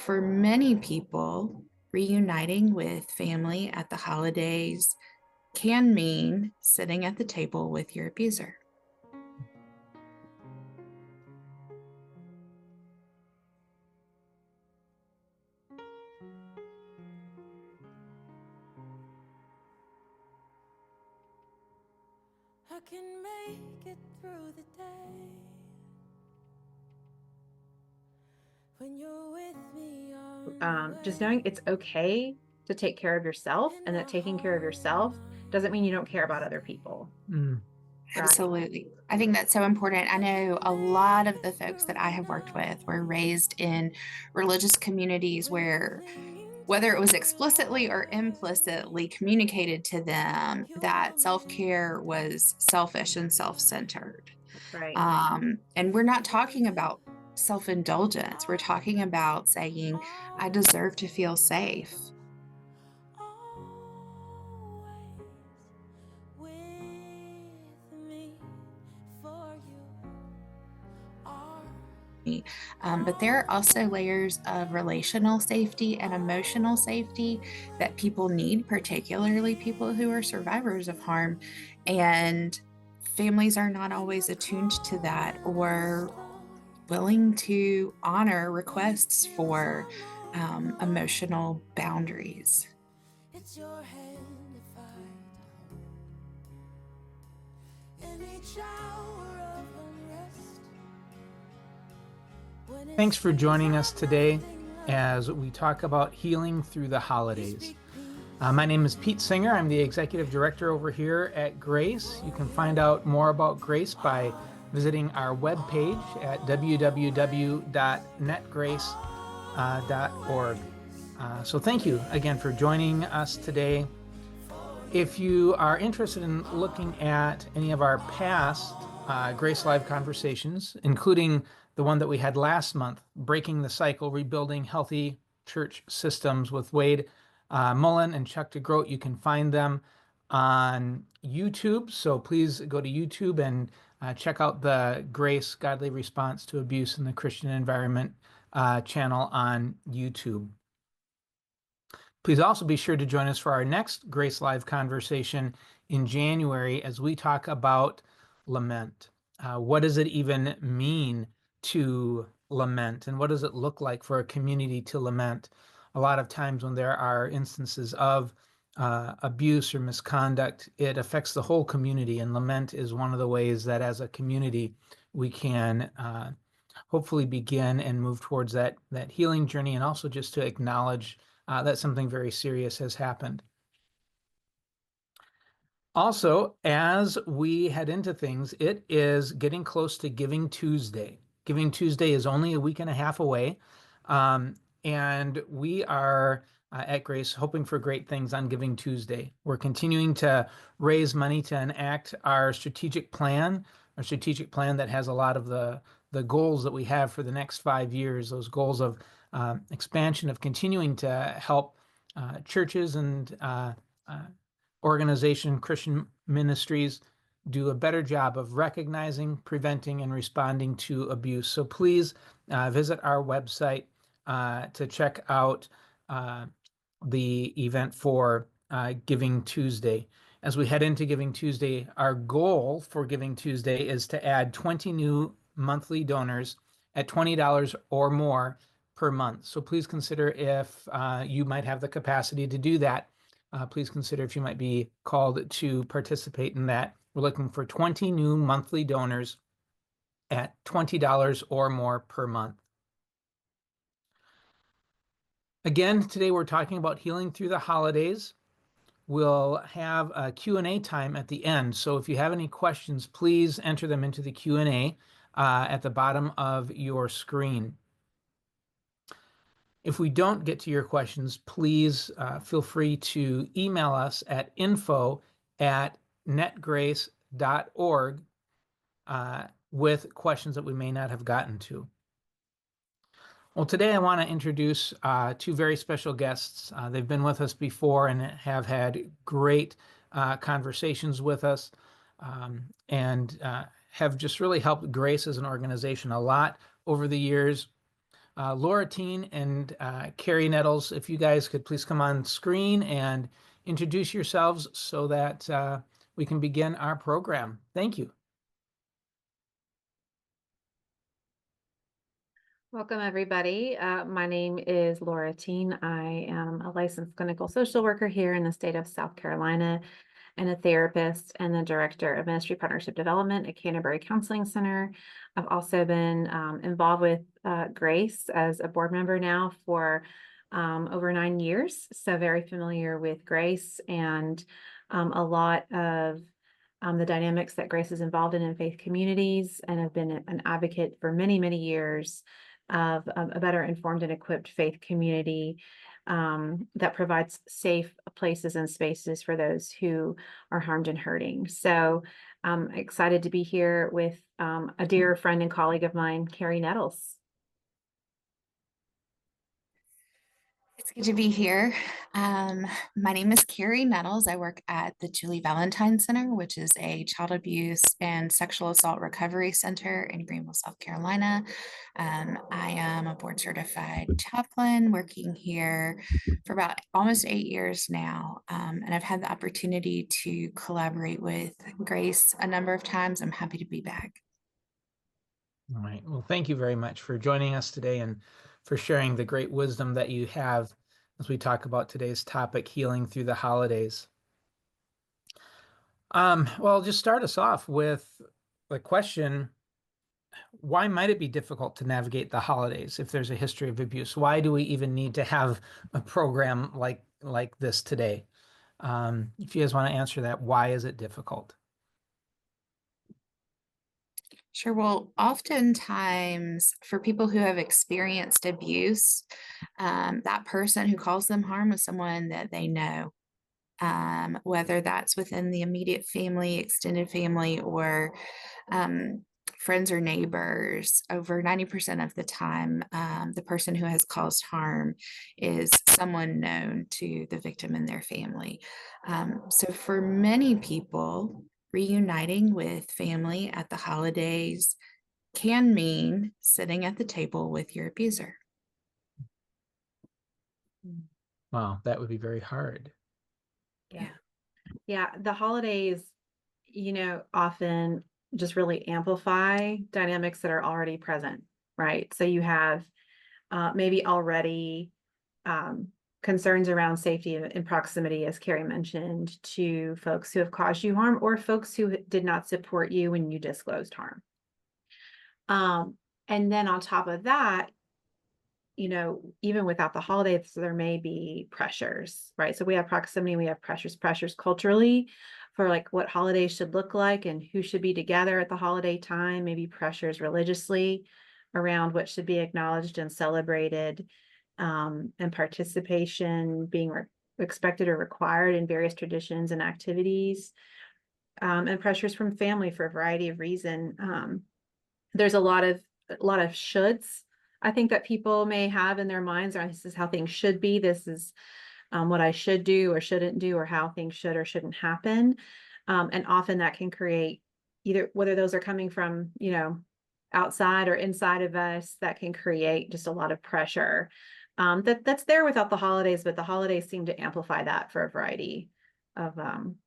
for many people, reuniting with family at the holidays can mean sitting at the table with your abuser. I can make it through the day when you're with me Just knowing it's okay to take care of yourself, and that taking care of yourself doesn't mean you don't care about other people. Mm. Right. Absolutely. I think that's so important. I know a lot of the folks that I have worked with were raised in religious communities where, whether it was explicitly or implicitly communicated to them, that self care was selfish and self centered. Right. And we're not talking about self indulgence, we're talking about saying, I deserve to feel safe. always with me, for you are. But there are also layers of relational safety and emotional safety that people need, particularly people who are survivors of harm. And families are not always attuned to that or willing to honor requests for emotional boundaries. It's your hand if I don't. In each hour of unrest, when it's Thanks for joining us today as we talk about healing through the holidays. My name is Pete Singer. I'm the Executive Director over here at Grace. You can find out more about Grace by visiting our webpage at www.netgrace.org. So thank you again for joining us today. If you are interested in looking at any of our past Grace Live conversations, including the one that we had last month, Breaking the Cycle, Rebuilding Healthy Church Systems with Wade Mullen and Chuck DeGroat, you can find them on YouTube. So please go to YouTube and check out the Grace Godly Response to Abuse in the Christian Environment channel on YouTube. Please also be sure to join us for our next Grace Live conversation in January as we talk about lament. What does it even mean to lament, and what does it look like for a community to lament? A lot of times when there are instances of abuse or misconduct, it affects the whole community, and lament is one of the ways that as a community we can hopefully begin and move towards that healing journey, and also just to acknowledge that something very serious has happened. Also, as we head into things, it is getting close to Giving Tuesday. Giving Tuesday is only a week and a half away, and we are at Grace hoping for great things on Giving Tuesday. We're continuing to raise money to enact our strategic plan that has a lot of the goals that we have for the next 5 years, those goals of expansion, of continuing to help churches and Christian ministries do a better job of recognizing, preventing, and responding to abuse. So please visit our website to check out the event for Giving Tuesday. As we head into Giving Tuesday, our goal for Giving Tuesday is to add 20 new monthly donors at $20 or more per month. So please consider if you might have the capacity to do that. Please consider if you might be called to participate in that. We're looking for 20 new monthly donors at $20 or more per month. Again, today we're talking about healing through the holidays. We'll have a Q&A time at the end. So if you have any questions, please enter them into the Q&A at the bottom of your screen. If we don't get to your questions, please feel free to email us at info@netgrace.org with questions that we may not have gotten to. Well, today I want to introduce two very special guests. They've been with us before and have had great conversations with us and have just really helped Grace as an organization a lot over the years. Laura Thien and Carrie Nettles, if you guys could please come on screen and introduce yourselves so that we can begin our program. Thank you. Welcome, everybody. My name is Laura Thien. I am a licensed clinical social worker here in the state of South Carolina and a therapist and the director of Ministry Partnership Development at Canterbury Counseling Center. I've also been involved with Grace as a board member now for over 9 years. So very familiar with Grace and a lot of the dynamics that Grace is involved in faith communities, and have been an advocate for many, many years of a better informed and equipped faith community that provides safe places and spaces for those who are harmed and hurting. So I'm excited to be here with a dear friend and colleague of mine, Carrie Nettles. It's good to be here. My name is Carrie Nettles. I work at the Julie Valentine Center, which is a child abuse and sexual assault recovery center in Greenville, South Carolina. I am a board certified chaplain working here for about almost 8 years now. And I've had the opportunity to collaborate with Grace a number of times. I'm happy to be back. All right. Well, thank you very much for joining us today and for sharing the great wisdom that you have as we talk about today's topic, healing through the holidays. Well, just start us off with the question, why might it be difficult to navigate the holidays if there's a history of abuse? Why do we even need to have a program like this today? If you guys want to answer that, why is it difficult? Sure. Well, oftentimes for people who have experienced abuse, that person who caused them harm is someone that they know, whether that's within the immediate family, extended family, or friends or neighbors. Over 90% of the time, the person who has caused harm is someone known to the victim and their family. So for many people, reuniting with family at the holidays can mean sitting at the table with your abuser. Wow, that would be very hard. Yeah, the holidays, often just really amplify dynamics that are already present, right? So you have maybe already concerns around safety and proximity, as Carrie mentioned, to folks who have caused you harm or folks who did not support you when you disclosed harm. And then on top of that, even without the holidays, there may be pressures, right? So we have proximity, we have pressures culturally for like what holidays should look like and who should be together at the holiday time, maybe pressures religiously around what should be acknowledged and celebrated, and participation being expected or required in various traditions and activities, and pressures from family for a variety of reasons. There's a lot of shoulds, I think, that people may have in their minds, or this is how things should be. This is what I should do or shouldn't do, or how things should or shouldn't happen. And often that can create, either whether those are coming from, outside or inside of us, that can create just a lot of pressure that's there without the holidays, but the holidays seem to amplify that for a variety of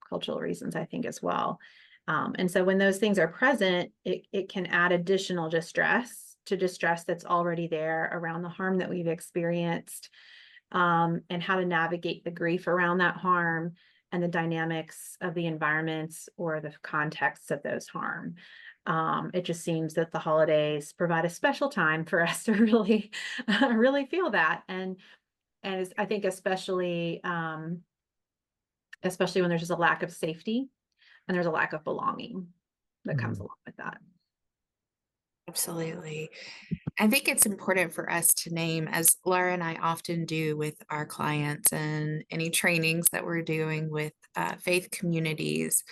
cultural reasons, I think, as well. And so when those things are present, it can add additional distress to distress that's already there around the harm that we've experienced, and how to navigate the grief around that harm and the dynamics of the environments or the contexts of those harm. It just seems that the holidays provide a special time for us to really, really feel that. And I think especially when there's just a lack of safety and there's a lack of belonging that comes along with that. Absolutely. I think it's important for us to name, as Laura and I often do with our clients and any trainings that we're doing with faith communities,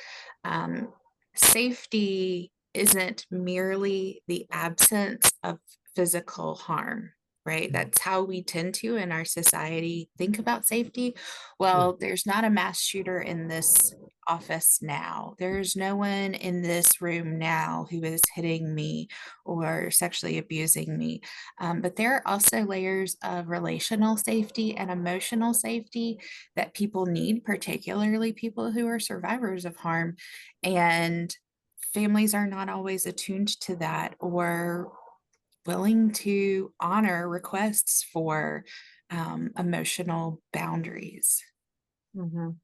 safety isn't merely the absence of physical harm. right? That's how we tend to in our society think about safety. Well, there's not a mass shooter in this office now. There's no one in this room now who is hitting me or sexually abusing me. But there are also layers of relational safety and emotional safety that people need, particularly people who are survivors of harm. And families are not always attuned to that or willing to honor requests for emotional boundaries. Mhm.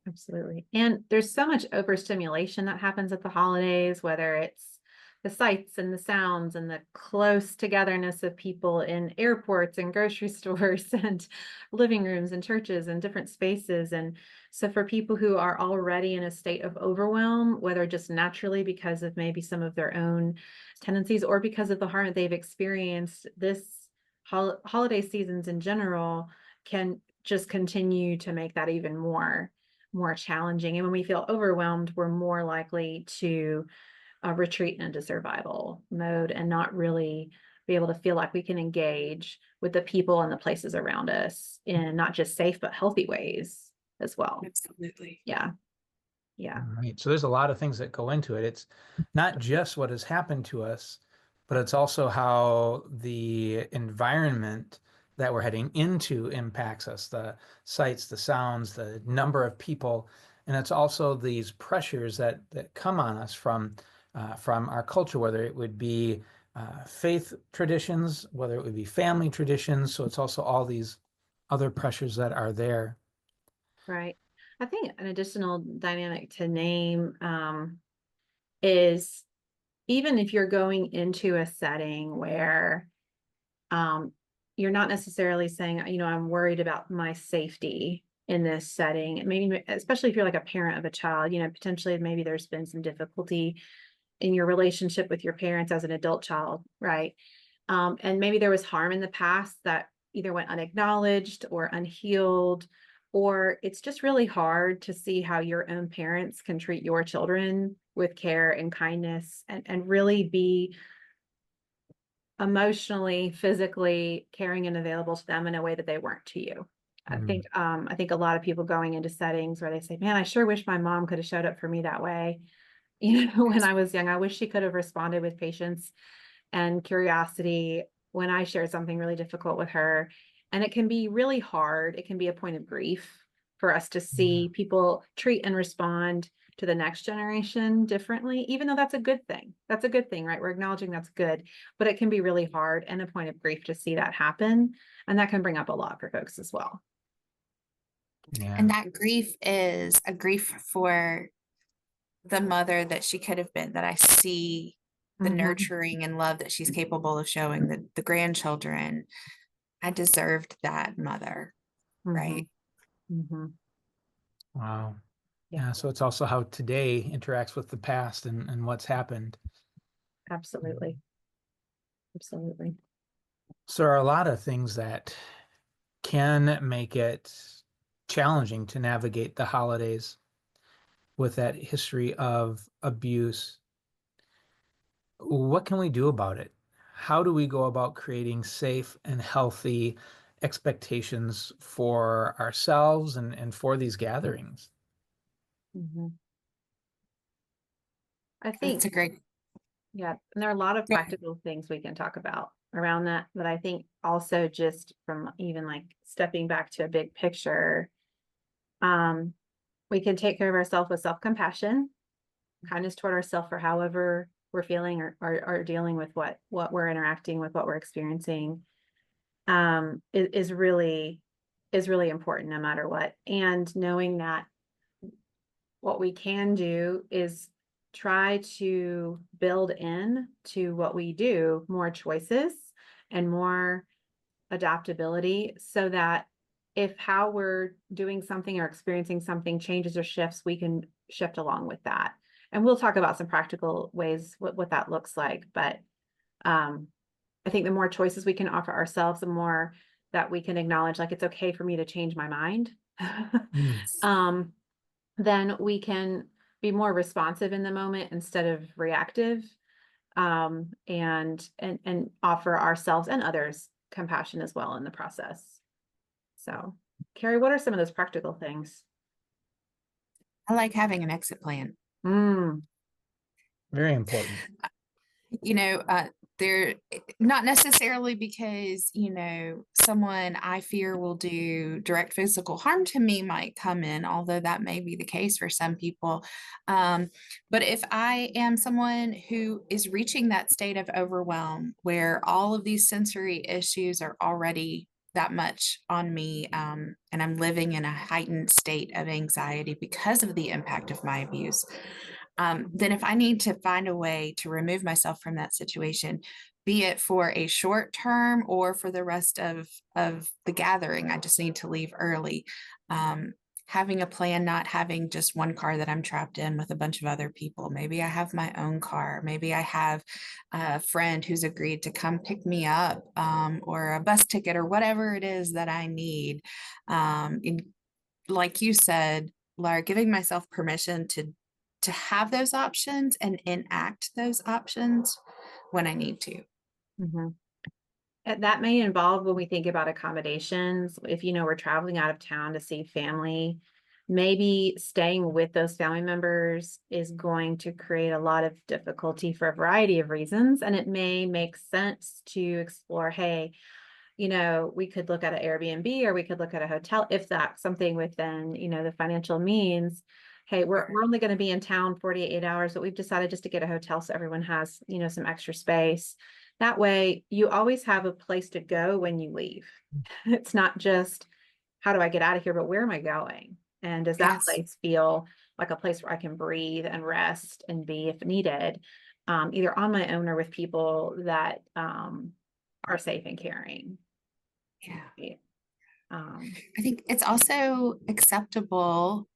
Absolutely. And there's so much overstimulation that happens at the holidays, whether it's the sights and the sounds and the close togetherness of people in airports and grocery stores and living rooms and churches and different spaces. And so for people who are already in a state of overwhelm, whether just naturally because of maybe some of their own tendencies or because of the harm that they've experienced, this holiday seasons in general can just continue to make that even more challenging. And when we feel overwhelmed, we're more likely to retreat into survival mode and not really be able to feel like we can engage with the people and the places around us in not just safe, but healthy ways as well. Absolutely. Yeah. Yeah. Right. So there's a lot of things that go into it. It's not just what has happened to us, but it's also how the environment that we're heading into impacts us, the sights, the sounds, the number of people. And it's also these pressures that come on us from our culture, whether it would be faith traditions, whether it would be family traditions. So it's also all these other pressures that are there. Right. I think an additional dynamic to name is even if you're going into a setting where um, you're not necessarily saying, I'm worried about my safety in this setting. And maybe, especially if you're like a parent of a child, potentially maybe there's been some difficulty in your relationship with your parents as an adult child, right? And maybe there was harm in the past that either went unacknowledged or unhealed, or it's just really hard to see how your own parents can treat your children with care and kindness and really be emotionally, physically caring and available to them in a way that they weren't to you. I think a lot of people going into settings where they say, man, I sure wish my mom could have showed up for me that way. When I was young, I wish she could have responded with patience and curiosity when I shared something really difficult with her. And it can be really hard. It can be a point of grief for us to see people treat and respond to the next generation differently, even though that's a good thing. That's a good thing, right? We're acknowledging that's good, but it can be really hard and a point of grief to see that happen. And that can bring up a lot for folks as well. Yeah. And that grief is a grief for the mother that she could have been, that I see the nurturing and love that she's capable of showing the grandchildren. I deserved that mother, right? Wow. Yeah. So it's also how today interacts with the past and what's happened. Absolutely. Absolutely. So there are a lot of things that can make it challenging to navigate the holidays with that history of abuse. What can we do about it? How do we go about creating safe and healthy expectations for ourselves and for these gatherings? I That's think, a great. yeah, and there are a lot of Go ahead. practical things we can talk about around that, but I think also just from even like stepping back to a big picture, we can take care of ourselves with self-compassion, kindness toward ourselves for however we're feeling or dealing with what we're interacting with, what we're experiencing, is really important no matter what. And knowing that what we can do is try to build in to what we do more choices and more adaptability so that if how we're doing something or experiencing something changes or shifts, we can shift along with that. And we'll talk about some practical ways what that looks like. But I think the more choices we can offer ourselves, the more that we can acknowledge, like, it's okay for me to change my mind. Then we can be more responsive in the moment instead of reactive, and offer ourselves and others compassion as well in the process. So, Carrie, what are some of those practical things? I like having an exit plan. Mm, Very important. You know, they're not necessarily because, you know, someone I fear will do direct physical harm to me might come in, although that may be the case for some people. But if I am someone who is reaching that state of overwhelm where all of these sensory issues are already that much on me, and I'm living in a heightened state of anxiety because of the impact of my abuse, then if I need to find a way to remove myself from that situation, be it for a short term or for the rest of the gathering, I just need to leave early. Having a plan, not having just one car that I'm trapped in with a bunch of other people. Maybe I have my own car. Maybe I have a friend who's agreed to come pick me up, or a bus ticket or whatever it is that I need. Like you said, Laura, giving myself permission to have those options and enact those options when I need to. mhm. That may involve when we think about accommodations, if you know we're traveling out of town to see family, maybe staying with those family members is going to create a lot of difficulty for a variety of reasons. And it may make sense to explore, hey, you know, we could look at an Airbnb or we could look at a hotel if that's something within, you know, the financial means. Hey, we're only going to be in town 48 hours, but we've decided just to get a hotel so everyone has, you know, some extra space. That way you always have a place to go when you leave. It's not just how do I get out of here, but where am I going? And does that Yes. place feel like a place where I can breathe and rest and be if needed, either on my own or with people that are safe and caring. Yeah. Um, I think it's also acceptable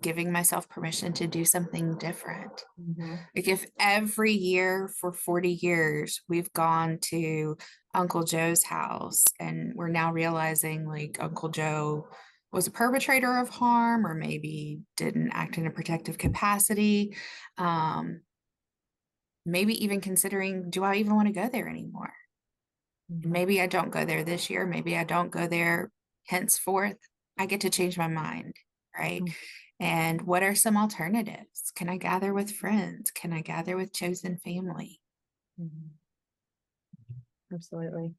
giving myself permission to do something different. mhm, Like if every year for 40 years we've gone to Uncle Joe's house and we're now realizing like Uncle Joe was a perpetrator of harm or maybe didn't act in a protective capacity, maybe even considering, do I even want to go there anymore? mhm, Maybe I don't go there this year. Maybe I don't go there henceforth. I get to change my mind, right? mhm, And what are some alternatives? Can I gather with friends? Can I gather with chosen family? mhm. Absolutely.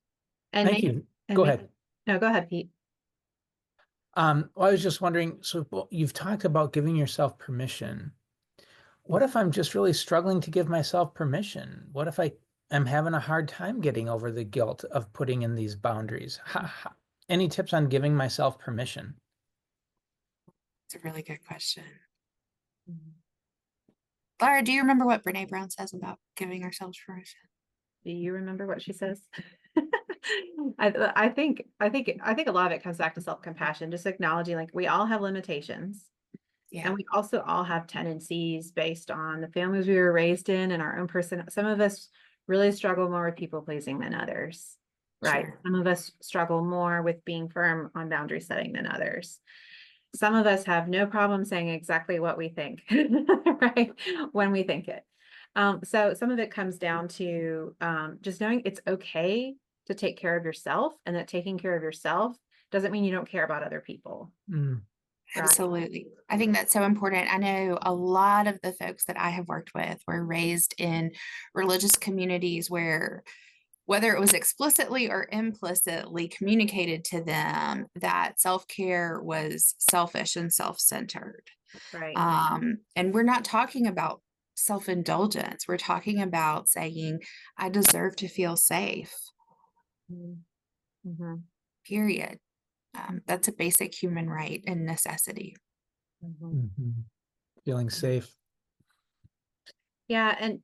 And Thank maybe, you. and Go maybe, ahead. no, go ahead, Pete. Well, I was just wondering, so you've talked about giving yourself permission. What if I'm just really struggling to give myself permission? What if I am having a hard time getting over the guilt of putting in these boundaries? Any tips on giving myself permission? It's a really good question. Mhm. Laura, do you remember what Brene Brown says about giving ourselves permission? Do you remember what she says? I think a lot of it comes back to self-compassion, just acknowledging like we all have limitations. Yeah, And we also all have tendencies based on the families we were raised in and our own person. Some of us really struggle more with people pleasing than others, right? sure. Some of us struggle more with being firm on boundary setting than others. Some of us have no problem saying exactly what we think, right? When we think it. So some of it comes down to just knowing it's okay to take care of yourself, and that taking care of yourself doesn't mean you don't care about other people, Mm, right? Absolutely. I think that's so important. I know a lot of the folks that I have worked with were raised in religious communities where, whether it was explicitly or implicitly communicated to them, that self-care was selfish and self-centered. Right. And we're not talking about self-indulgence. We're talking about saying, I deserve to feel safe, Mm-hmm. period. That's a basic human right and necessity. Mm-hmm. mhm. Feeling safe. Yeah, and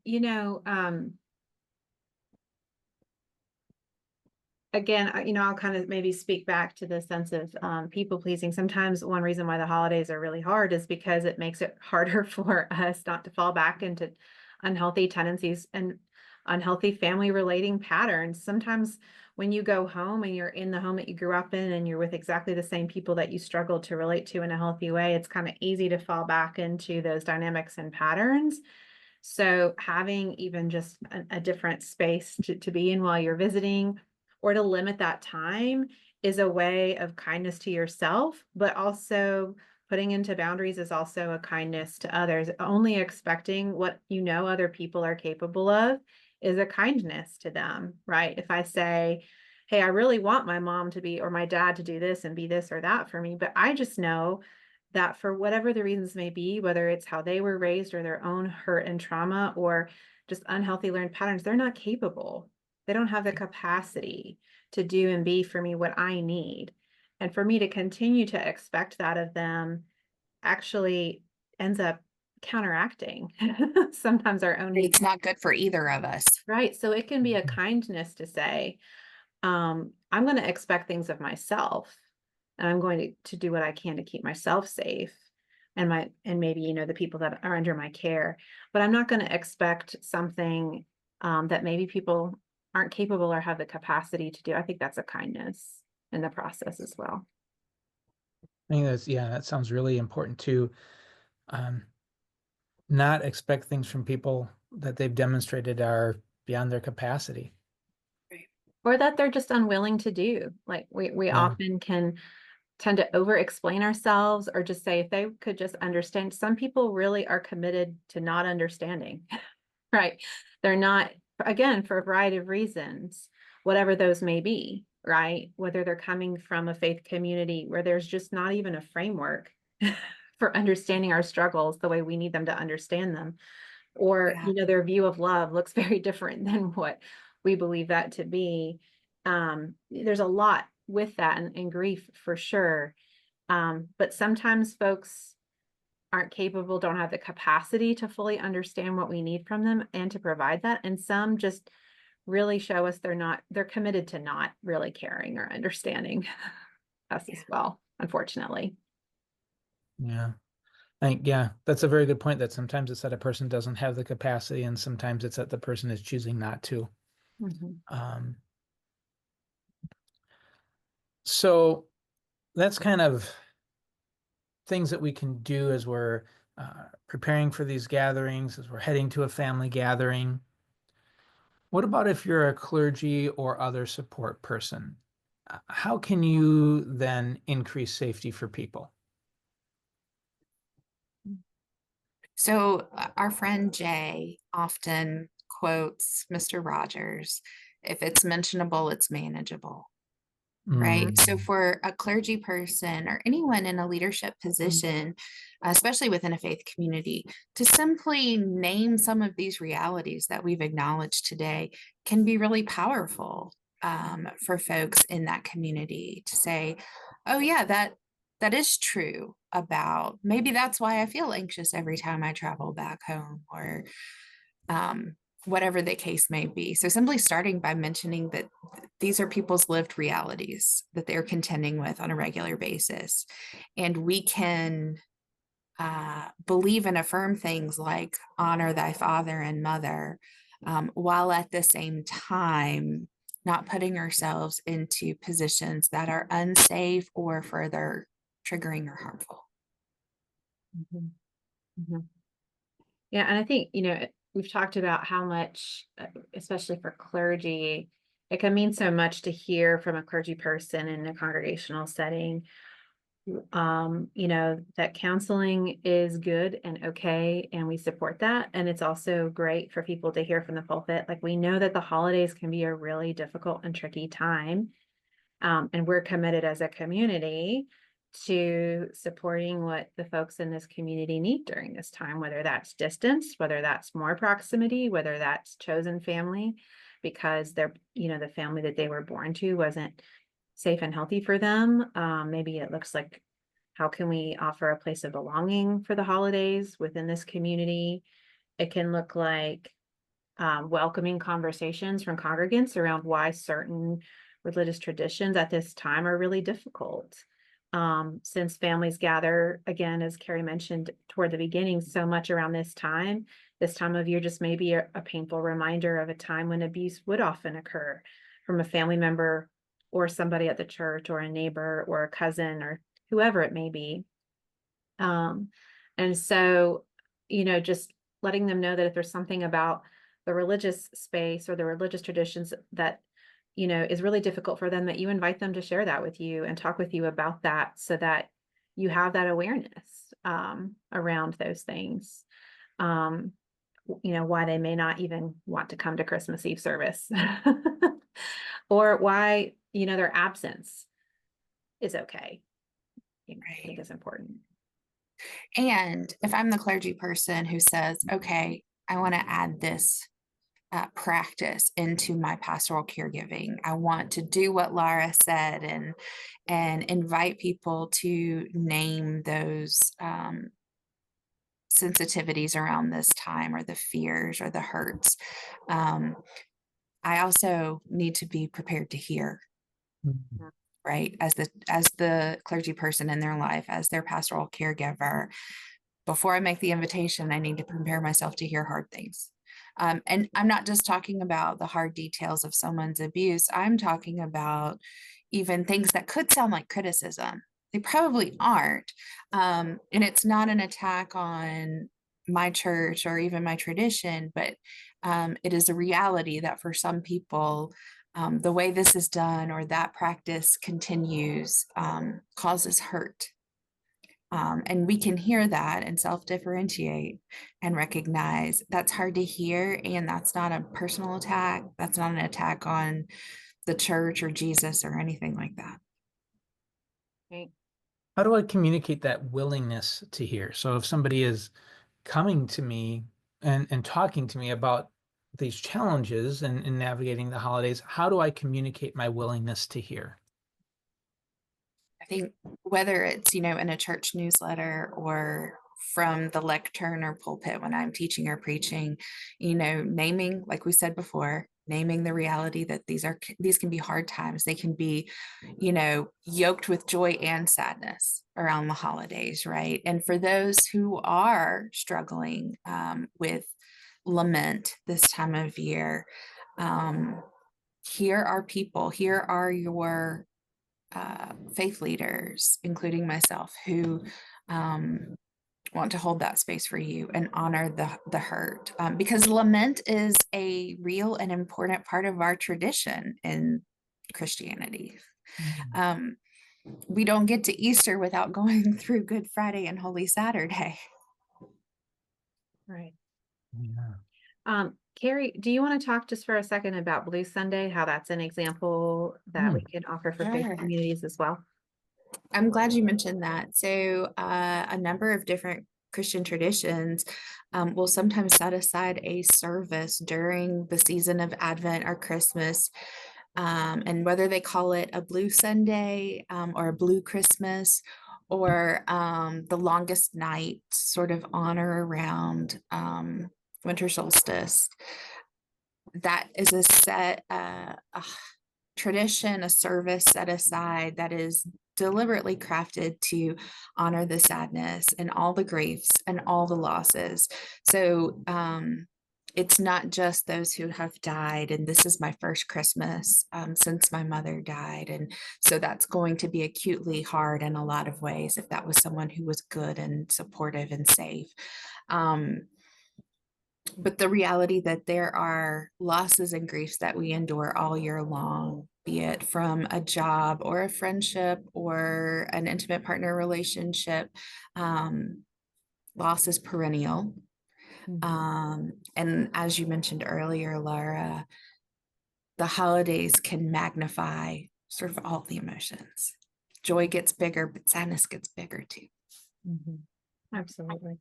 again, I'll kind of maybe speak back to the sense of people pleasing. Sometimes one reason why the holidays are really hard is because it makes it harder for us not to fall back into unhealthy tendencies and unhealthy family relating patterns. Sometimes when you go home and you're in the home that you grew up in and you're with exactly the same people that you struggled to relate to in a healthy way, it's kind of easy to fall back into those dynamics and patterns. So having even just a different space to be in while you're visiting, or to limit that time is a way of kindness to yourself, but also putting into boundaries is also a kindness to others. Only expecting what other people are capable of is a kindness to them, right? If I say, hey, I really want my mom to be, or my dad to do this and be this or that for me, but I just know that for whatever the reasons may be, whether it's how they were raised or their own hurt and trauma or just unhealthy learned patterns, they're not capable. They don't have the capacity to do and be for me what I need. And for me to continue to expect that of them actually ends up counteracting sometimes our own needs. It's not good for either of us. Right. So it can be a kindness to say, I'm going to expect things of myself, and I'm going to do what I can to keep myself safe and maybe, the people that are under my care, but I'm not going to expect something that maybe people aren't capable or have the capacity to do. I think that's a kindness in the process as well. I think that sounds really important too. Not expect things from people that they've demonstrated are beyond their capacity. Or that they're just unwilling to do. Like we often can tend to over explain ourselves, or just say, if they could just understand. Some people really are committed to not understanding, right? They're not, again, for a variety of reasons, whatever those may be, right? Whether they're coming from a faith community where there's just not even a framework for understanding our struggles the way we need them to understand them, or their view of love looks very different than what we believe that to be. There's a lot with that, and grief for sure. But sometimes folks aren't capable, don't have the capacity to fully understand what we need from them and to provide that. And some just really show us they're committed to not really caring or understanding us as well, unfortunately. Yeah. That's a very good point, that sometimes it's that a person doesn't have the capacity, and sometimes it's that the person is choosing not to. Mm-hmm. So that's kind of things that we can do as we're preparing for these gatherings, as we're heading to a family gathering. What about if you're a clergy or other support person? How can you then increase safety for people? So our friend Jay often quotes Mr. Rogers, if it's mentionable, it's manageable. Right. So for a clergy person or anyone in a leadership position, especially within a faith community, to simply name some of these realities that we've acknowledged today can be really powerful for folks in that community to say, oh yeah, that is true about, maybe that's why I feel anxious every time I travel back home, or whatever the case may be. So simply starting by mentioning that these are people's lived realities that they're contending with on a regular basis. And we can believe and affirm things like honor thy father and mother, while at the same time not putting ourselves into positions that are unsafe or further triggering or harmful. Mm-hmm. Mm-hmm. Yeah, and I think, we've talked about how much, especially for clergy, it can mean so much to hear from a clergy person in a congregational setting, that counseling is good and okay, and we support that. And it's also great for people to hear from the pulpit. Like, we know that the holidays can be a really difficult and tricky time. And we're committed as a community to supporting what the folks in this community need during this time, whether that's distance, whether that's more proximity, whether that's chosen family, because they're, the family that they were born to wasn't safe and healthy for them. Maybe it looks like, how can we offer a place of belonging for the holidays within this community? It can look like welcoming conversations from congregants around why certain religious traditions at this time are really difficult. Since families gather, again, as Carrie mentioned toward the beginning, so much around this time of year just may be a painful reminder of a time when abuse would often occur from a family member or somebody at the church or a neighbor or a cousin or whoever it may be. And so, just letting them know that if there's something about the religious space or the religious traditions that, is really difficult for them, that you invite them to share that with you and talk with you about that, so that you have that awareness around those things. Why they may not even want to come to Christmas Eve service or why, their absence is okay. I think it's important. And if I'm the clergy person who says, okay, I want to add this practice into my pastoral caregiving, I want to do what Laura said and invite people to name those sensitivities around this time, or the fears or the hurts. I also need to be prepared to hear, right? As the clergy person in their life, as their pastoral caregiver, before I make the invitation, I need to prepare myself to hear hard things. And I'm not just talking about the hard details of someone's abuse. I'm talking about even things that could sound like criticism. They probably aren't. And it's not an attack on my church or even my tradition, but it is a reality that for some people, the way this is done or that practice continues causes hurt. And we can hear that and self-differentiate and recognize that's hard to hear. And that's not a personal attack. That's not an attack on the church or Jesus or anything like that. Right. How do I communicate that willingness to hear? So if somebody is coming to me and talking to me about these challenges and in navigating the holidays, how do I communicate my willingness to hear? I think whether it's, in a church newsletter or from the lectern or pulpit when I'm teaching or preaching, naming, like we said before, naming the reality that these can be hard times. They can be, yoked with joy and sadness around the holidays, right? And for those who are struggling with lament this time of year, here are people, here are your faith leaders, including myself, who want to hold that space for you and honor the hurt, because lament is a real and important part of our tradition in Christianity. We don't get to Easter without going through Good Friday and Holy Saturday. Right. Yeah. Carrie, do you want to talk just for a second about Blue Sunday, how that's an example that we can offer for faith Sure. communities as well? I'm glad you mentioned that. So a number of different Christian traditions will sometimes set aside a service during the season of Advent or Christmas. And whether they call it a Blue Sunday or a Blue Christmas, or the longest night sort of honor around winter solstice, that is a set a tradition, a service set aside that is deliberately crafted to honor the sadness and all the griefs and all the losses. So it's not just those who have died, and this is my first Christmas since my mother died, and so that's going to be acutely hard in a lot of ways if that was someone who was good and supportive and safe. But the reality that there are losses and griefs that we endure all year long, be it from a job or a friendship or an intimate partner relationship, loss is perennial. And as you mentioned earlier, Laura, the holidays can magnify sort of all the emotions. Joy gets bigger, but sadness gets bigger too. Absolutely.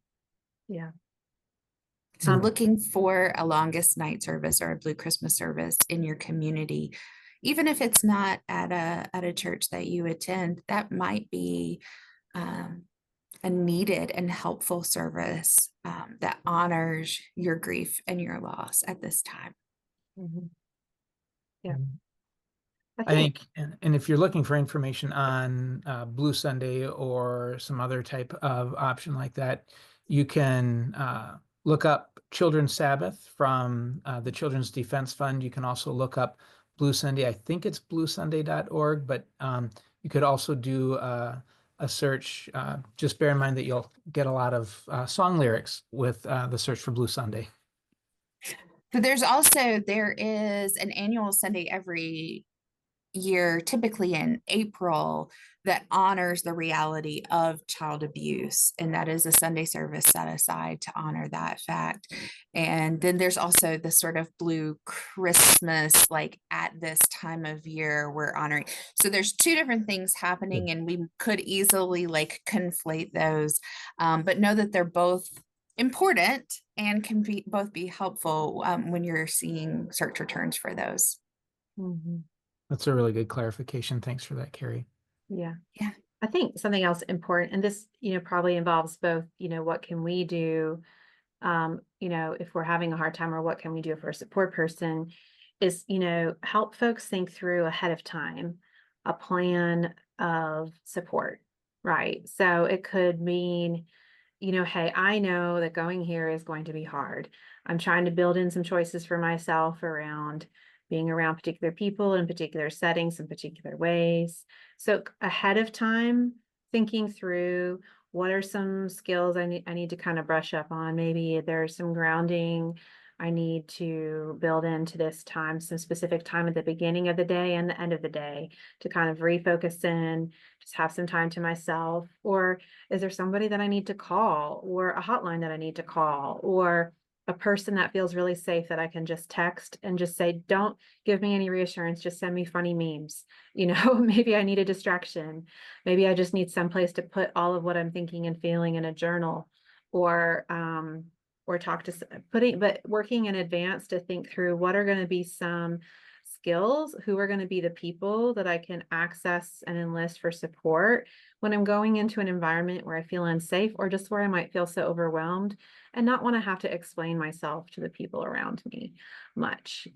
Yeah. So looking for a longest night service or a Blue Christmas service in your community, even if it's not at a church that you attend, that might be a needed and helpful service that honors your grief and your loss at this time. Yeah. I think, and if you're looking for information on Blue Sunday or some other type of option like that, you can look up Children's Sabbath from the Children's Defense Fund. You can also look up Blue Sunday. I think it's bluesunday.org, but you could also do a search. Just bear in mind that you'll get a lot of song lyrics with the search for Blue Sunday. But there is an annual Sunday every year, typically in April, that honors the reality of child abuse. And that is a Sunday service set aside to honor that fact. And then there's also the sort of blue Christmas, like at this time of year, we're honoring. So there's two different things happening, and we could easily like conflate those, but know that they're both important and can be both be helpful when you're seeing search returns for those. Mm-hmm. That's a really good clarification. Thanks for that, Carrie. Yeah. Yeah. I think something else important, and this, probably involves both, what can we do, if we're having a hard time, or what can we do if we're a support person, is, help folks think through ahead of time a plan of support, right? So it could mean, hey, I know that going here is going to be hard. I'm trying to build in some choices for myself around being around particular people in particular settings in particular ways. So ahead of time, thinking through what are some skills I need to kind of brush up on. Maybe there's some grounding I need to build into this time, some specific time at the beginning of the day and the end of the day to kind of refocus in, just have some time to myself. Or is there somebody that I need to call, or a hotline that I need to call, or a person that feels really safe that I can just text and just say, don't give me any reassurance, just send me funny memes. Maybe I need a distraction. Maybe I just need someplace to put all of what I'm thinking and feeling in a journal, or talk to but working in advance to think through what are going to be some skills, who are going to be the people that I can access and enlist for support when I'm going into an environment where I feel unsafe, or just where I might feel so overwhelmed and not want to have to explain myself to the people around me much,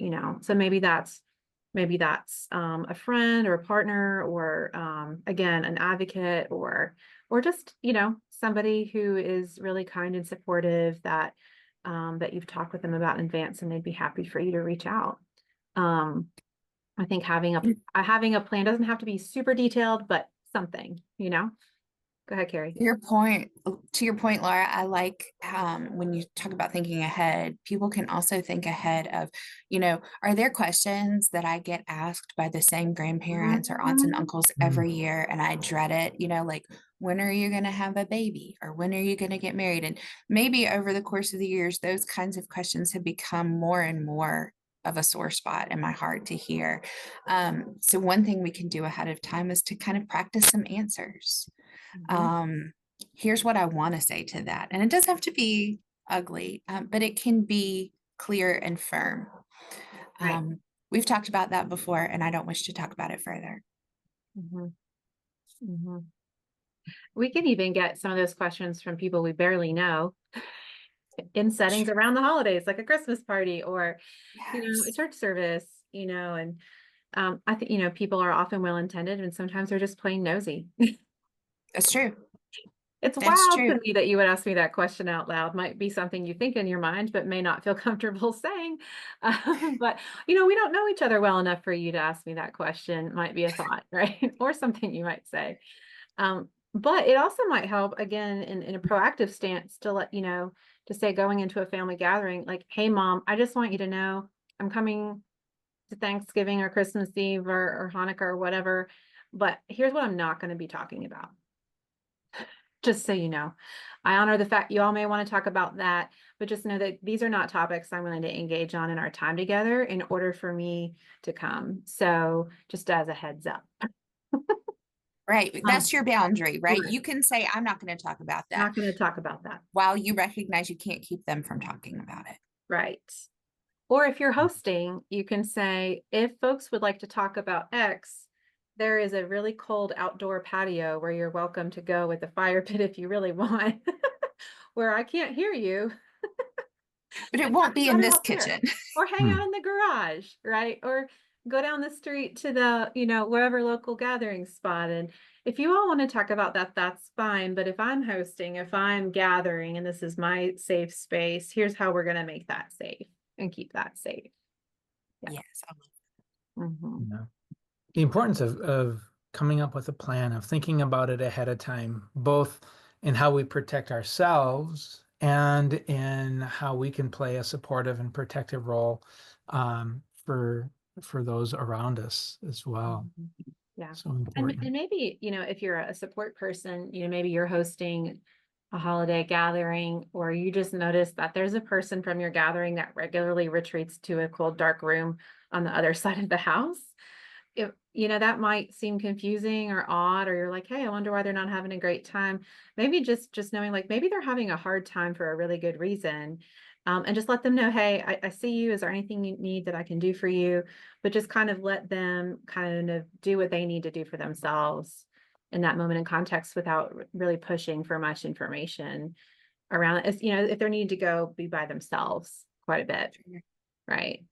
So maybe that's a friend or a partner, or again, an advocate, or just, somebody who is really kind and supportive that you've talked with them about in advance, and they'd be happy for you to reach out. I think having a plan doesn't have to be super detailed, but something, Go ahead, Carrie. To your point, Laura, I like when you talk about thinking ahead, people can also think ahead of, are there questions that I get asked by the same grandparents or aunts and uncles every year, and I dread it, like, when are you going to have a baby, or when are you going to get married? And maybe over the course of the years, those kinds of questions have become more and more of a sore spot in my heart to hear. So one thing we can do ahead of time is to kind of practice some answers. Here's what I want to say to that. And it doesn't have to be ugly, but it can be clear and firm. Right. We've talked about that before, and I don't wish to talk about it further. We can even get some of those questions from people we barely know in settings around the holidays, like a Christmas party, or, a church service, and I think, people are often well-intended, and sometimes they're just plain nosy. That's true. It's wild to me that you would ask me that question out loud. Might be something you think in your mind, but may not feel comfortable saying. But, we don't know each other well enough for you to ask me that question. Might be a thought, right? Or something you might say. But it also might help, again, in a proactive stance to let, to say, going into a family gathering, like, hey, Mom, I just want you to know I'm coming to Thanksgiving or Christmas Eve or Hanukkah or whatever, but here's what I'm not going to be talking about. Just so you know, I honor the fact you all may want to talk about that, but just know that these are not topics I'm willing to engage on in our time together in order for me to come. So just as a heads up. Right. That's your boundary, right? Right. You can say, I'm not going to talk about that. Not going to talk about that. While you recognize you can't keep them from talking about it. Right. Or if you're hosting, you can say, if folks would like to talk about X, there is a really cold outdoor patio where you're welcome to go with a fire pit if you really want, where I can't hear you. But it won't be in this kitchen. Or hang out in the garage, right? Or go down the street to the, wherever local gathering spot. And if you all want to talk about that, that's fine. But if I'm hosting, if I'm gathering, and this is my safe space, here's how we're going to make that safe and keep that safe. Yeah. Yes. The importance of coming up with a plan, of thinking about it ahead of time, both in how we protect ourselves and in how we can play a supportive and protective role for those around us as well. Yeah. So And important. maybe, if you're a support person, maybe you're hosting a holiday gathering, or you just notice that there's a person from your gathering that regularly retreats to a cold, dark room on the other side of the house. If, that might seem confusing or odd, or you're like, hey, I wonder why they're not having a great time. Maybe just knowing, like, maybe they're having a hard time for a really good reason. And just let them know, hey, I see you. Is there anything you need that I can do for you? But just kind of let them kind of do what they need to do for themselves in that moment in context, without really pushing for much information around it. As, if they're needing to go be by themselves quite a bit. Right.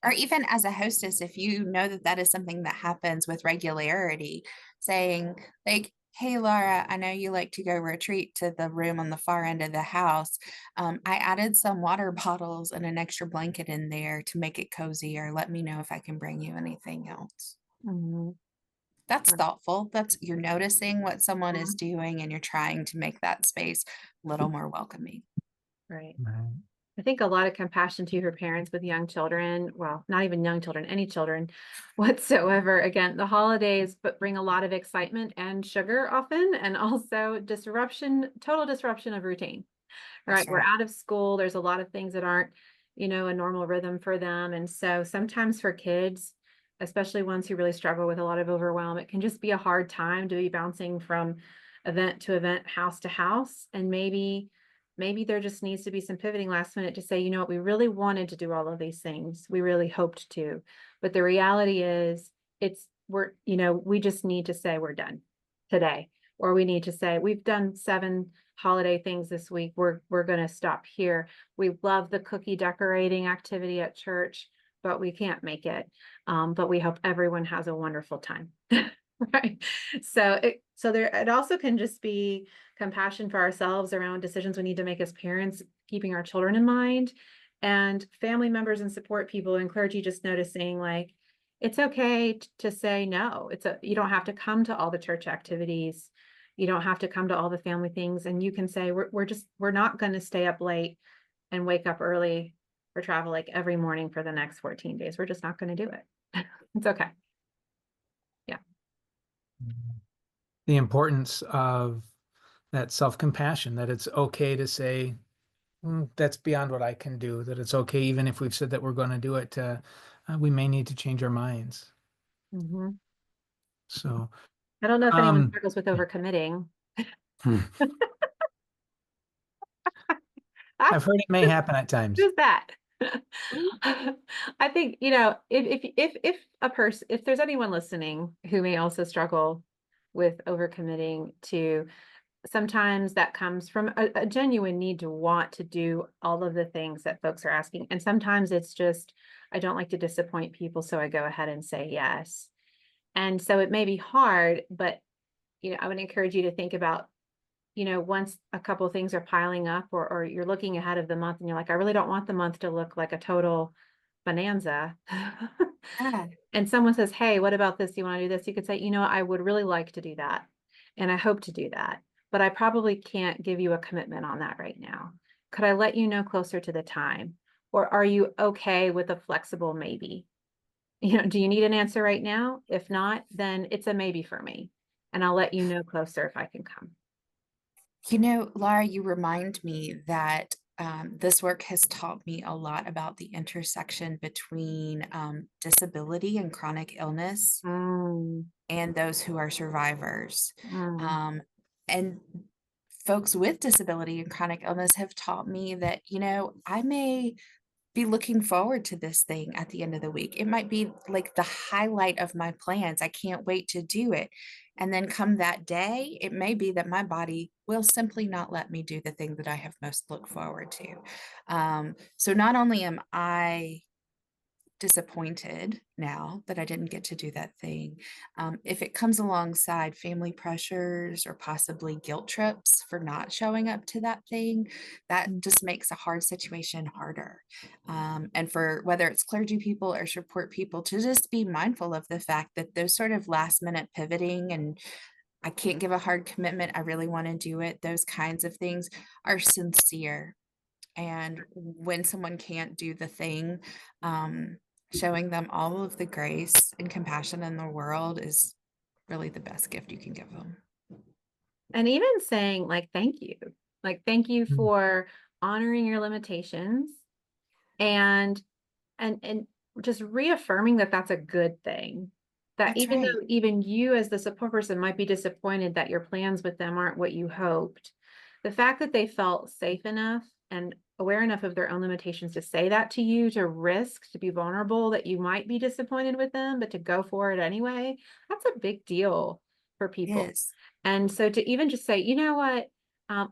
Or even as a hostess, if you know that that is something that happens with regularity, saying like, hey, Laura, I know you like to go retreat to the room on the far end of the house. I added some water bottles and an extra blanket in there to make it cozier. Let me know if I can bring you anything else. Mm-hmm. That's thoughtful. That's, you're noticing what someone is Mhm. doing and you're trying to make that space a little more welcoming. Right. Right. I think a lot of compassion to her parents with young children. Well, not even young children, any children whatsoever. Again, the holidays, but bring a lot of excitement and sugar often, and also total disruption of routine. That's Right. We're right. out of school. There's a lot of things that aren't, a normal rhythm for them. And so sometimes for kids, especially ones who really struggle with a lot of overwhelm, it can just be a hard time to be bouncing from event to event, house to house. And maybe there just needs to be some pivoting last minute to say, you know what, we really wanted to do all of these things. We really hoped to. But the reality is we just need to say we're done today. Or we need to say, we've done 7 holiday things this week. We're going to stop here. We love the cookie decorating activity at church, but we can't make it. But we hope everyone has a wonderful time. Right. So it also can just be compassion for ourselves around decisions we need to make as parents, keeping our children in mind, and family members and support people and clergy just noticing, like, it's okay to say no. You don't have to come to all the church activities. You don't have to come to all the family things, and you can say, we're not going to stay up late and wake up early for travel like every morning for the next 14 days. We're just not going to do it. It's okay. Yeah. The importance of that self-compassion, that it's okay to say, that's beyond what I can do, that it's okay, even if we've said that we're going to do it, we may need to change our minds. Mhm. So, I don't know if anyone um, struggles with overcommitting. I've heard it may happen at times. Who's that? I think, if there's anyone listening who may also struggle with overcommitting to, sometimes that comes from a genuine need to want to do all of the things that folks are asking. And sometimes it's just, I don't like to disappoint people, so I go ahead and say yes. And so it may be hard, but, I would encourage you to think about, once a couple of things are piling up, or you're looking ahead of the month and you're like, I really don't want the month to look like a total bonanza. Yeah. And someone says, hey, what about this? You want to do this? You could say, I would really like to do that. And I hope to do that, but I probably can't give you a commitment on that right now. Could I let you know closer to the time? Or are you okay with a flexible maybe? Do you need an answer right now? If not, then it's a maybe for me. And I'll let you know closer if I can come. Laura, you remind me that this work has taught me a lot about the intersection between disability and chronic illness Mm, and those who are survivors. mm, Um, and folks with disability and chronic illness have taught me that, I may be looking forward to this thing at the end of the week. It might be like the highlight of my plans. I can't wait to do it. And then come that day, it may be that my body will simply not let me do the thing that I have most looked forward to. So not only am I disappointed now that I didn't get to do that thing. If it comes alongside family pressures or possibly guilt trips for not showing up to that thing, that mm, just makes a hard situation harder. And for whether it's clergy people or support people to just be mindful of the fact that those sort of last minute pivoting and I can't give a hard commitment. I really want to do it. Those kinds of things are sincere. And when someone can't do the thing, um, showing them all of the grace and compassion in the world is really the best gift you can give them. And even saying like, thank you Mm. for honoring your limitations and and just reaffirming that that's a good thing. That That's even right. though even you as the support person might be disappointed that your plans with them aren't what you hoped, the fact that they felt safe enough and aware enough of their own limitations to say that to you, to risk, to be vulnerable, that you might be disappointed with them, but to go for it anyway, that's a big deal for people. Yes. And so to even just say, you know what, um,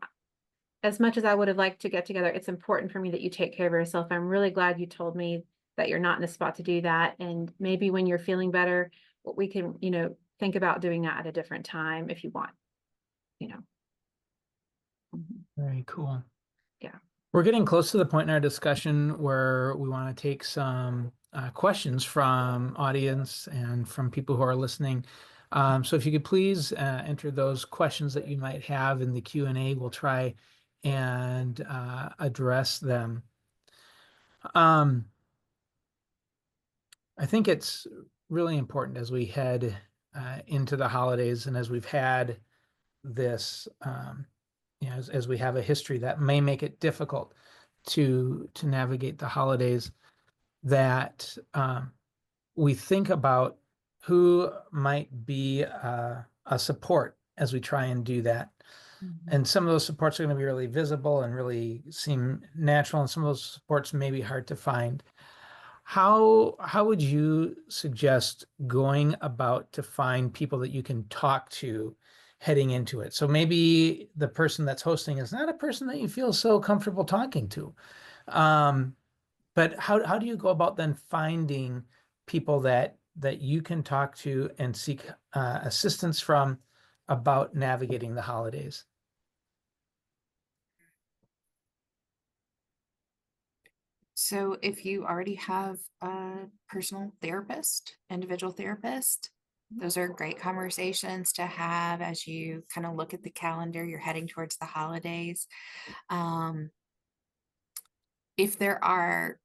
as much as I would have liked to get together, it's important for me that you take care of yourself. I'm really glad you told me that you're not in a spot to do that. And maybe when you're feeling better, we can, think about doing that at a different time if you want, you know. Mhm. Very cool. Yeah. We're getting close to the point in our discussion where we want to take some questions from audience and from people who are listening. So if you could please enter those questions that you might have in the Q&A, we'll try and address them. I think it's really important as we head into the holidays and as we've had this, as we have a history that may make it difficult to navigate the holidays, that we think about who might be a support as we try and do that. And some of those supports are going to be really visible and really seem natural, and some of those supports may be hard to find. How would you suggest going about to find people that you can talk to heading into it? So maybe the person that's hosting is not a person that you feel so comfortable talking to. But how do you go about then finding people that you can talk to and seek assistance from about navigating the holidays? So if you already have a personal therapist, individual therapist, those are great conversations to have as you kind of look at the calendar. You're heading towards the holidays. Um, if there are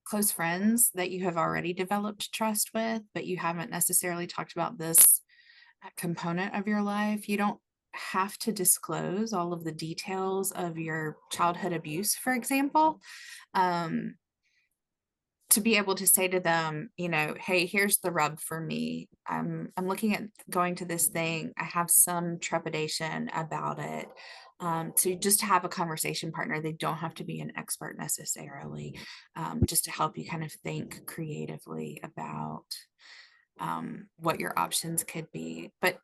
close friends that you have already developed trust with, but you haven't necessarily talked about this component of your life, you don't have to disclose all of the details of your childhood abuse, for example. Um, to be able to say to them, hey, here's the rub for me. I'm looking at going to this thing. I have some trepidation about it. To just have a conversation partner. They don't have to be an expert necessarily, just to help you kind of think creatively about what your options could be. But,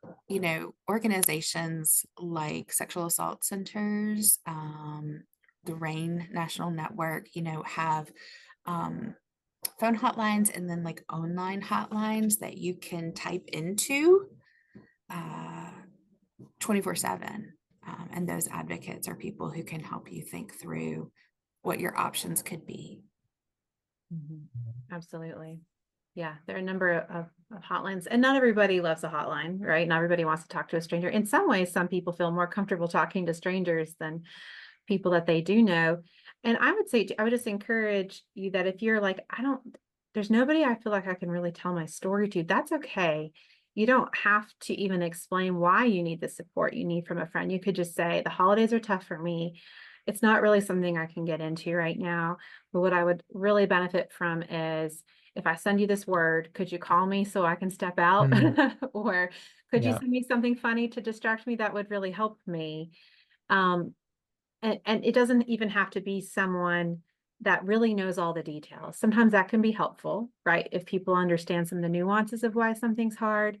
organizations like sexual assault centers, the RAIN National Network, have phone hotlines and then like online hotlines that you can type into 24/7. And those advocates are people who can help you think through what your options could be. Absolutely. Yeah, there are a number of hotlines, and not everybody loves a hotline, right? Not everybody wants to talk to a stranger. In some ways, some people feel more comfortable talking to strangers than people that they do know. And I would say, I would just encourage you that if you're like, there's nobody I feel like I can really tell my story to, that's okay. You don't have to even explain why you need the support you need from a friend. You could just say, the holidays are tough for me. It's not really something I can get into right now. But what I would really benefit from is if I send you this word, could you call me so I can step out? Or could you Yeah. send me something funny to distract me? That would really help me. And it doesn't even have to be someone that really knows all the details. Sometimes that can be helpful, right? If people understand some of the nuances of why something's hard,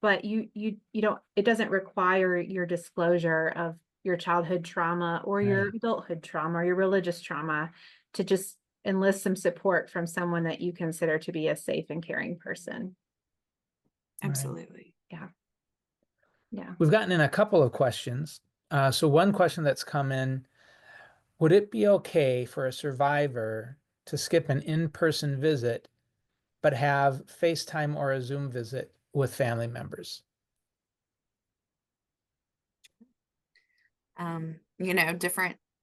but you don't, it doesn't require your disclosure of your childhood trauma or your Right. adulthood trauma or your religious trauma to just enlist some support from someone that you consider to be a safe and caring person. Right. Absolutely. Yeah. Yeah. We've gotten in a couple of questions. So one question that's come in, would it be okay for a survivor to skip an in-person visit, but have FaceTime or a Zoom visit with family members?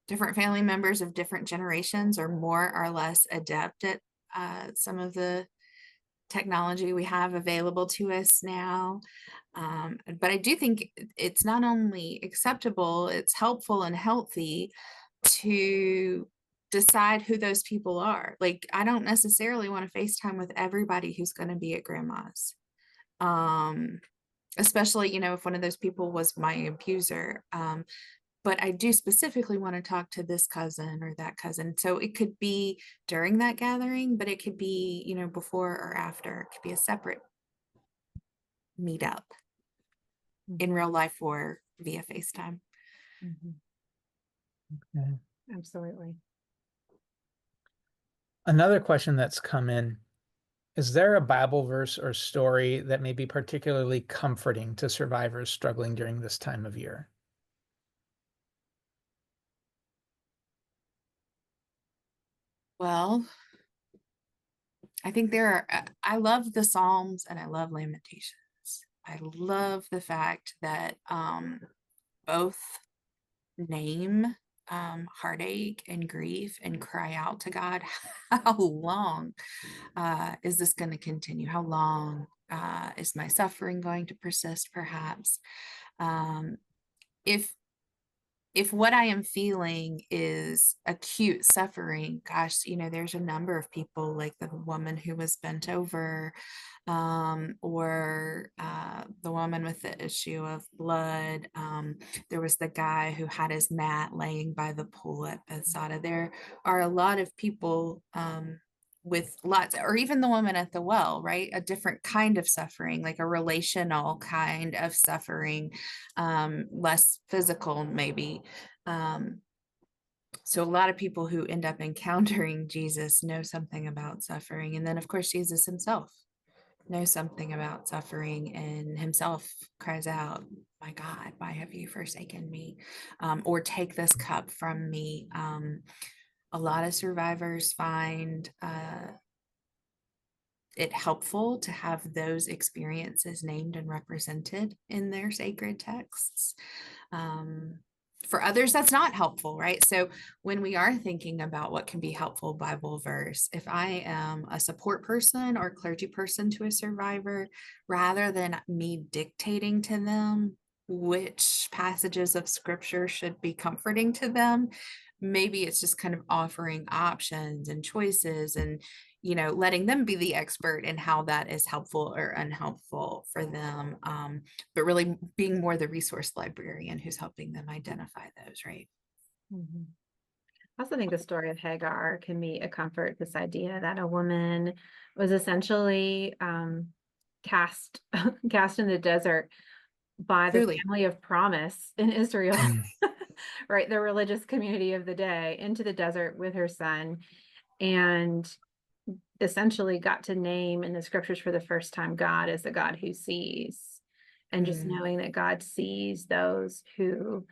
Different family members of different generations are more or less adept at some of the technology we have available to us now. But I do think it's not only acceptable, it's helpful and healthy to decide who those people are. Like, I don't necessarily want to FaceTime with everybody who's going to be at grandma's. Especially, if one of those people was my abuser. But I do specifically want to talk to this cousin or that cousin. So it could be during that gathering, but it could be, before or after. It could be a separate meetup in real life or via FaceTime. Okay. Absolutely. Another question that's come in, is there a Bible verse or story that may be particularly comforting to survivors struggling during this time of year? Well, I think I love the Psalms and I love Lamentations. I love the fact that both name heartache and grief and cry out to God. How long is this going to continue? How long is my suffering going to persist, perhaps? If what I am feeling is acute suffering, gosh, there's a number of people, like the woman who was bent over, or the woman with the issue of blood. There was the guy who had his mat laying by the pool at Bethsaida. There are a lot of people with lots, or even the woman at the well, right? A different kind of suffering, like a relational kind of suffering, less physical, maybe. So a lot of people who end up encountering Jesus know something about suffering. And then, of course, Jesus himself knows something about suffering and himself cries out, "My God, why have you forsaken me?" Or "Take this cup from me." A lot of survivors find it helpful to have those experiences named and represented in their sacred texts. For others, that's not helpful, right? So when we are thinking about what can be helpful Bible verse, if I am a support person or clergy person to a survivor, rather than me dictating to them which passages of scripture should be comforting to them, maybe it's just kind of offering options and choices and letting them be the expert in how that is helpful or unhelpful for them, but really being more the resource librarian who's helping them identify those, right? I also think the story of Hagar can be a comfort, this idea that a woman was essentially cast in the desert by the Truly. family of promise in Israel, right? The religious community of the day, into the desert with her son, and essentially got to name in the scriptures for the first time God as the God who sees. And just knowing that God sees those who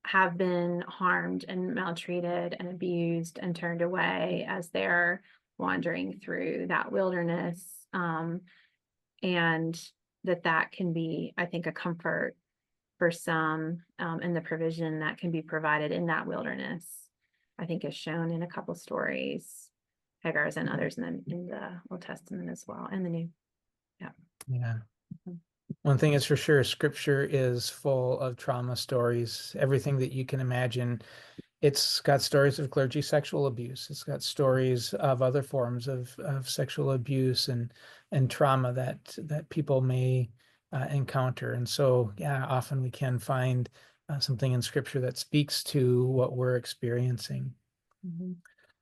have been harmed and maltreated and abused and turned away as they're wandering through that wilderness. And that can be, I think, a comfort for some, in the provision that can be provided in that wilderness, I think is shown in a couple stories, Hagar's and others in the Old Testament as well, and the New. Yeah. One thing is for sure, scripture is full of trauma stories, everything that you can imagine. It's got stories of clergy sexual abuse. It's got stories of other forms of sexual abuse and trauma that people may encounter. And so, yeah, often we can find something in scripture that speaks to what we're experiencing.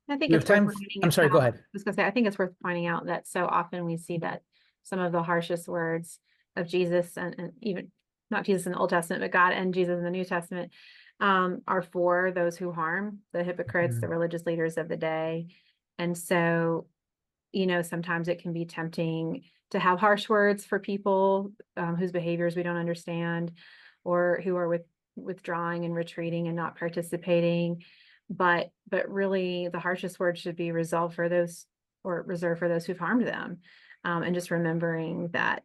I think We it's have time. worth pointing I'm sorry, out. go ahead. I was gonna say, I think it's worth pointing out that so often we see that some of the harshest words of Jesus and even not Jesus in the Old Testament, but God and Jesus in the New Testament, are for those who harm, the hypocrites, the religious leaders of the day. And so, sometimes it can be tempting to have harsh words for people whose behaviors we don't understand, or who are withdrawing and retreating and not participating. But really the harshest words should be reserved for those who've harmed them. And just remembering that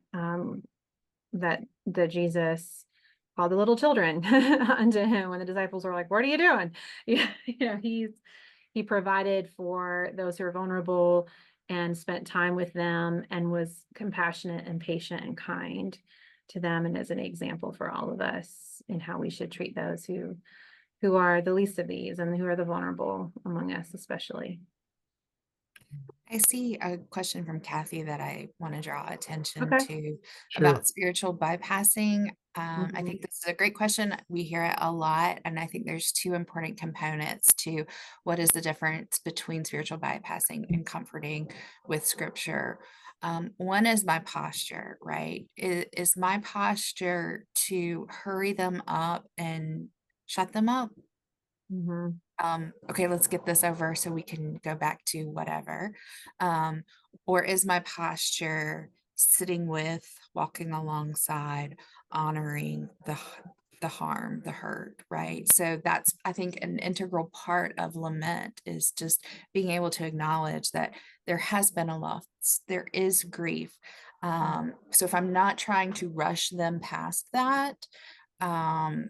that Jesus called the little children unto him when the disciples were like, what are you doing? Yeah, he provided for those who are vulnerable and spent time with them and was compassionate and patient and kind to them, and as an example for all of us in how we should treat those who are the least of these and who are the vulnerable among us, especially. I see a question from Kathy that I want to draw attention Okay. to Sure. about spiritual bypassing. I Mhm. think this is a great question. We hear it a lot, and I think there's two important components to what is the difference between spiritual bypassing and comforting with scripture. One is my posture, right? Is my posture to hurry them up and shut them up? Mhm. Okay, let's get this over so we can go back to whatever. Um, or is my posture sitting with, walking alongside, honoring the harm, the hurt, right? So that's, I think, an integral part of lament is just being able to acknowledge that there has been a loss, there is grief. So if I'm not trying to rush them past that, um,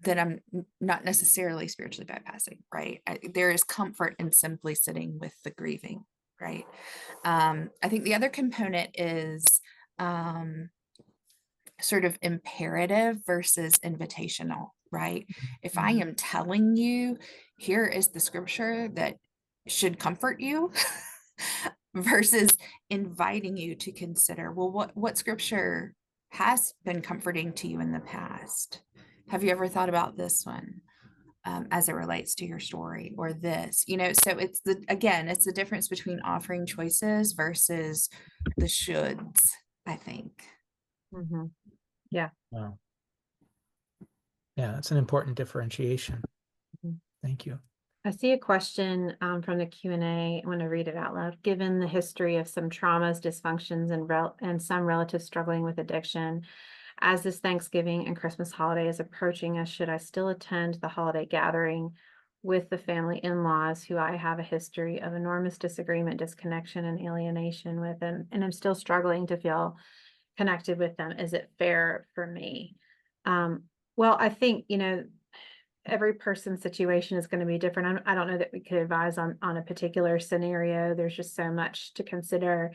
then I'm not necessarily spiritually bypassing, right? There is comfort in simply sitting with the grieving, right? I think the other component is sort of imperative versus invitational, right? If I am telling you, here is the scripture that should comfort you, versus inviting you to consider, well, what scripture has been comforting to you in the past? Have you ever thought about this one as it relates to your story, or this? So it's it's the difference between offering choices versus the shoulds, I think. Mhm. Yeah. Wow. Yeah, that's an important differentiation. Mhm. Thank you. I see a question from the Q&A. I want to read it out loud. Given the history of some traumas, dysfunctions, and some relatives struggling with addiction, as this Thanksgiving and Christmas holiday is approaching us, should I still attend the holiday gathering with the family in-laws who I have a history of enormous disagreement, disconnection, and alienation with, and I'm still struggling to feel connected with them? Is it fair for me? Well, I think, every person's situation is going to be different. I don't know that we could advise on a particular scenario. There's just so much to consider.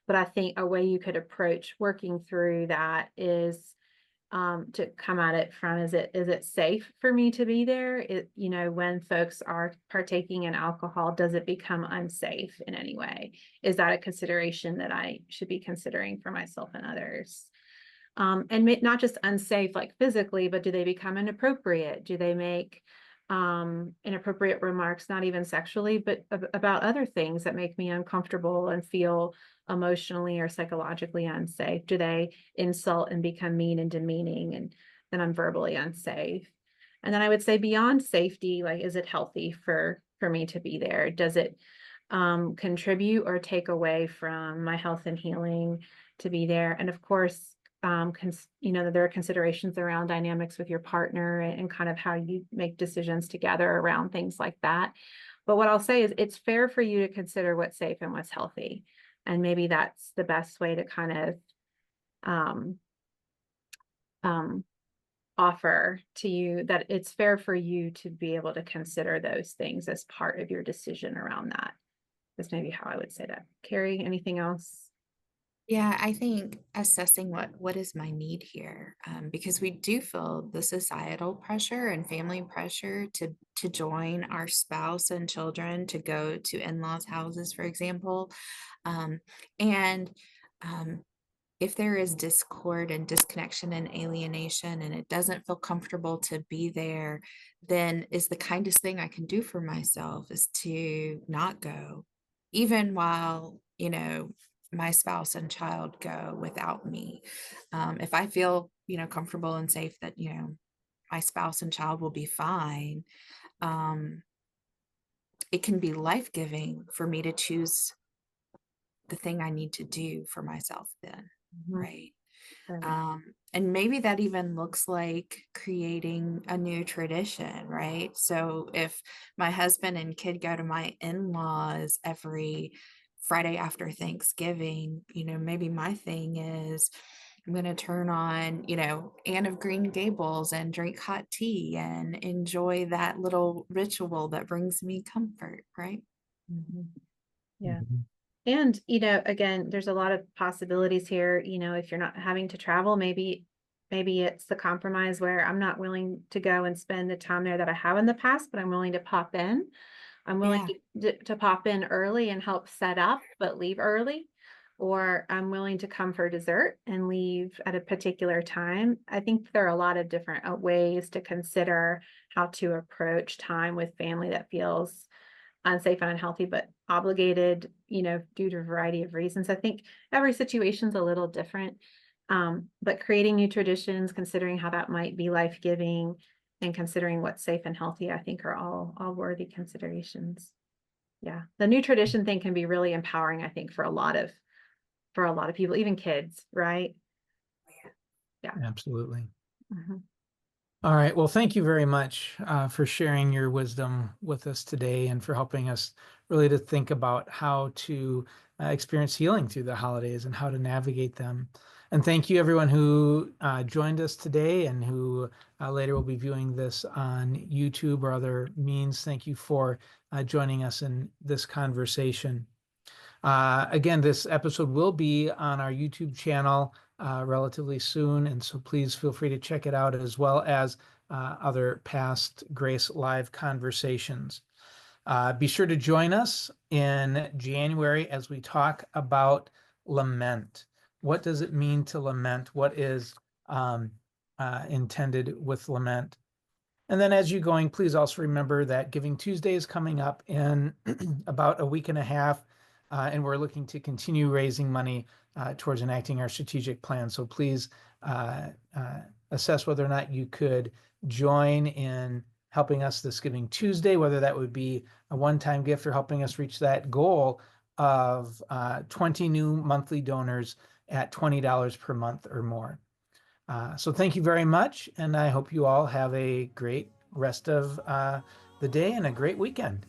But I think a way you could approach working through that is to come at it from, is it safe for me to be there? When folks are partaking in alcohol, does it become unsafe in any way? Is that a consideration that I should be considering for myself and others? And not just unsafe like physically, but do they become inappropriate? Do they make inappropriate remarks, not even sexually, but about other things that make me uncomfortable and feel emotionally or psychologically unsafe? Do they insult and become mean and demeaning, and then I'm verbally unsafe? And then I would say beyond safety, like, is it healthy for me to be there? Does it contribute or take away from my health and healing to be there? And of course, there are considerations around dynamics with your partner and kind of how you make decisions together around things like that. But what I'll say is it's fair for you to consider what's safe and what's healthy. And maybe that's the best way to kind of um, offer to you, that it's fair for you to be able to consider those things as part of your decision around that. That's maybe how I would say that. Carrie, anything else? Yeah, I think assessing what is my need here, because we do feel the societal pressure and family pressure to join our spouse and children to go to in-laws' houses, for example, and if there is discord and disconnection and alienation, and it doesn't feel comfortable to be there, then is the kindest thing I can do for myself is to not go, even while my spouse and child go without me. If I feel comfortable and safe that my spouse and child will be fine, um, it can be life-giving for me to choose the thing I need to do for myself then, Mhm. right? Right. And maybe that even looks like creating a new tradition, right? So if my husband and kid go to my in-laws every Friday after Thanksgiving, maybe my thing is I'm going to turn on, Anne of Green Gables and drink hot tea and enjoy that little ritual that brings me comfort, right? Yeah. Mhm. And, again, there's a lot of possibilities here. If you're not having to travel, maybe it's the compromise where I'm not willing to go and spend the time there that I have in the past, but I'm willing to pop in. I'm willing to pop in early and help set up, but leave early. Or I'm willing to come for dessert and leave at a particular time. I think there are a lot of different ways to consider how to approach time with family that feels unsafe and unhealthy, but obligated, due to a variety of reasons. I think every situation's a little different. But creating new traditions, considering how that might be life-giving, and considering what's safe and healthy, I think are all worthy considerations. Yeah. The new tradition thing can be really empowering, I think, for a lot of people, even kids, right? Yeah. Absolutely. Mhm. All right. Well, thank you very much for sharing your wisdom with us today and for helping us really to think about how to experience healing through the holidays and how to navigate them. And thank you, everyone who joined us today and who later will be viewing this on YouTube or other means. Thank you for joining us in this conversation. Again, this episode will be on our YouTube channel relatively soon, and so please feel free to check it out, as well as other past Grace Live conversations. Be sure to join us in January as we talk about lament. What does it mean to lament? What is intended with lament? And then as you're going, please also remember that Giving Tuesday is coming up in about a week and a half, and we're looking to continue raising money towards enacting our strategic plan. So please assess whether or not you could join in helping us this Giving Tuesday, whether that would be a one-time gift or helping us reach that goal of 20 new monthly donors at $20 per month or more. So thank you very much, and I hope you all have a great rest of the day and a great weekend.